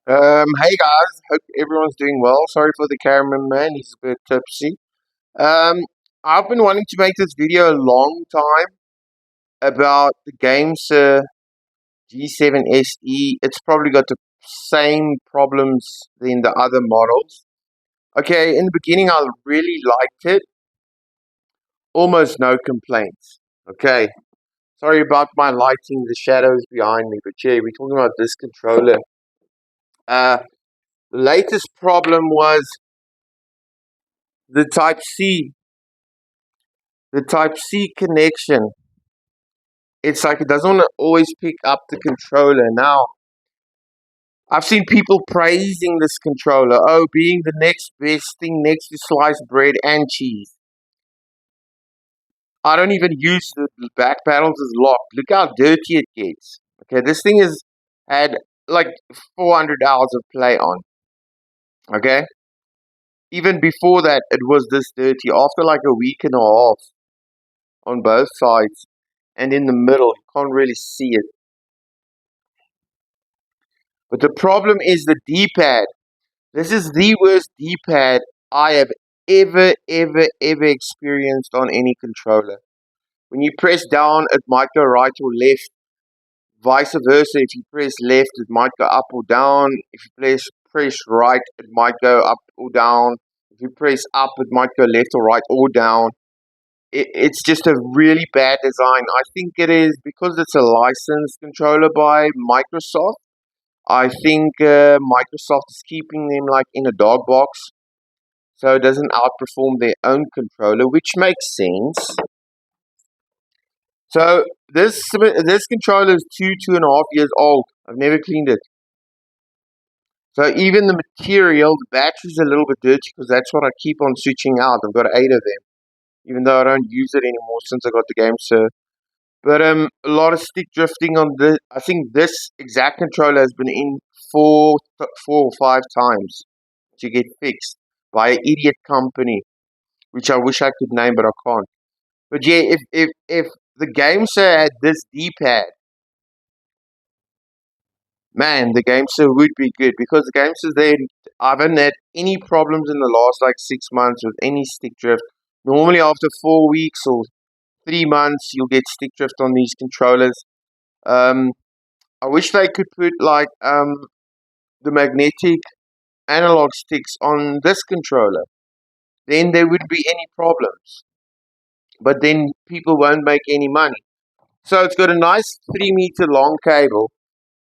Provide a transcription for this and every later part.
Hey guys, hope everyone's doing well. Sorry for the cameraman, he's a bit tipsy. Um, I've been wanting to make this video a long time about the Gamesir G7 SE. It's probably got the same problems than the other models. Okay, in the beginning I really liked it, almost no complaints. Okay, sorry about my lighting, the shadows behind me, but yeah, we're talking about this controller. Uh, the latest problem was the Type C. The Type C connection, it's like it doesn't want to always pick up the controller. Now, I've seen people praising this controller, oh, being the next best thing next to sliced bread and cheese. I don't even use the back panels as locked. Look how dirty it gets. Okay, this thing has had like 400 hours of play on. Okay, even before that, it was this dirty. After like a week and a half on both sides and in the middle, you can't really see it. But the problem is the D-pad. This is the worst D-pad I have ever experienced on any controller. When you press down, it might go right or left. Vice versa, if you press left, it might go up or down. If you press right, it might go up or down. If you press up, it might go left or right or down. It's just a really bad design. I think it is because it's a licensed controller by Microsoft. I think Microsoft is keeping them like in a dog box, so it doesn't outperform their own controller, which makes sense. So this controller is 2.5 years old. I've never cleaned it. So even the material, the battery's a little bit dirty because that's what I keep on switching out. I've got 8 of them, even though I don't use it anymore since I got the game. So, but a lot of stick drifting on this. I think this exact controller has been in four or five times to get fixed by an idiot company, which I wish I could name, but I can't. But yeah, if the Gamesir had this D-pad, man, the Gamesir would be good because the Gamesir there, I haven't had any problems in the last like 6 months with any stick drift. Normally after 4 weeks or 3 months, you'll get stick drift on these controllers. Um, I wish they could put like the magnetic analog sticks on this controller. Then there wouldn't be any problems. But then people won't make any money. So it's got a nice 3 meter long cable.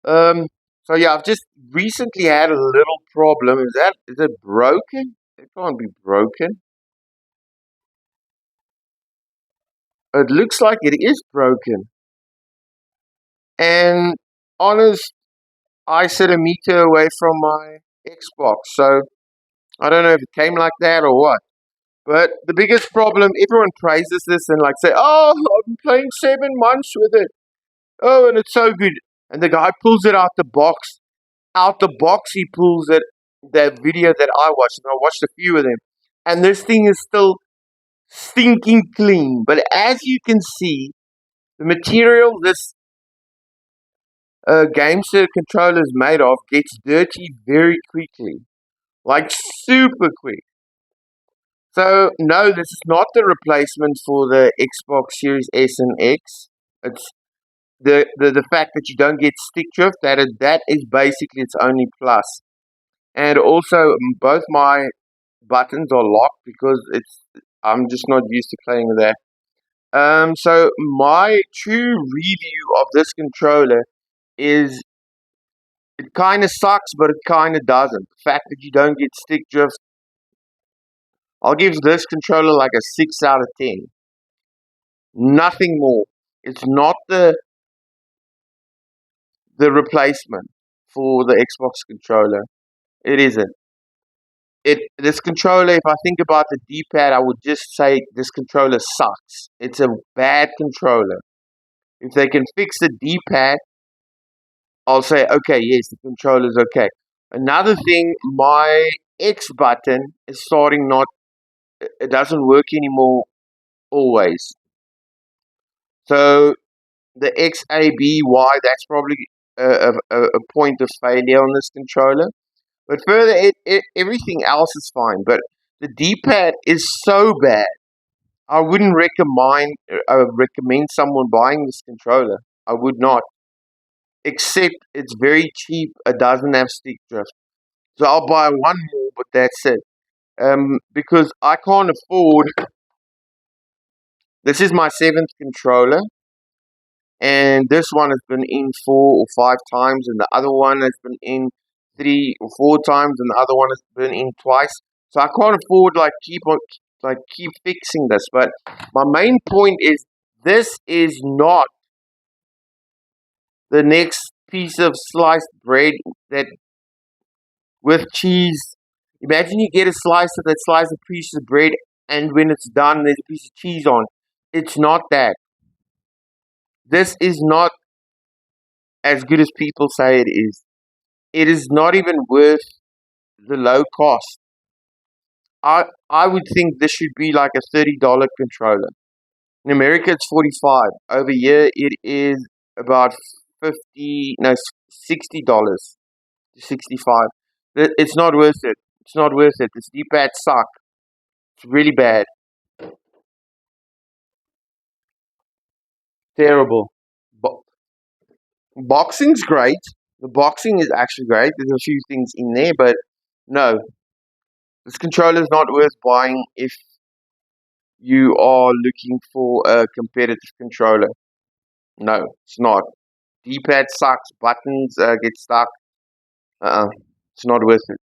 Um, so yeah, I've just recently had a little problem. Is it broken? It can't be broken. It looks like it is broken. And honest, I sit a meter away from my Xbox, so I don't know if it came like that or what. But the biggest problem, everyone praises this and like say, "Oh, I'm playing 7 months with it. Oh, and it's so good." And the guy pulls it out the box. Out the box, he pulls it. That video that I watched, and I watched a few of them, and this thing is still stinking clean. But as you can see, the material this GameSir controller is made of gets dirty very quickly, like super quick. So no, this is not the replacement for the Xbox Series S and X. It's the fact that you don't get stick drift. That is basically its only plus. And also, both my buttons are locked because I'm just not used to playing with that. So my true review of this controller is it kind of sucks, but it kind of doesn't. The fact that you don't get stick drift, I'll give this controller like a 6 out of 10. Nothing more. It's not the replacement for the Xbox controller. It isn't. This controller, if I think about the D-pad, I would just say this controller sucks. It's a bad controller. If they can fix the D-pad, I'll say okay, yes, the controller's okay. Another thing, my X button is starting not. It doesn't work anymore always. So the XABY, that's probably a point of failure on this controller. But further, everything else is fine. But the D-pad is so bad. I wouldn't recommend someone buying this controller. I would not. Except it's very cheap. It doesn't have stick drift. So I'll buy one more, but that's it. Because I can't afford. This is my seventh controller, and this one has been in 4 or 5 times, and the other one has been in 3 or 4 times, and the other one has been in twice. So I can't afford keep fixing this. But my main point is this is not the next piece of sliced bread that with cheese. Imagine you get a slice of piece of bread, and when it's done, there's a piece of cheese on. It's not that. This is not as good as people say it is. It is not even worth the low cost. I would think this should be like a $30 controller. In America, it's 45. Over here, it is about 50, no, $60 to 65. It's not worth it. It's not worth it. This D-pad suck. It's really bad. Terrible. Bo- Boxing's great. The boxing is actually great. There's a few things in there, but no, this controller is not worth buying if you are looking for a competitive controller. No, it's not. D-pad sucks. Buttons get stuck. It's not worth it.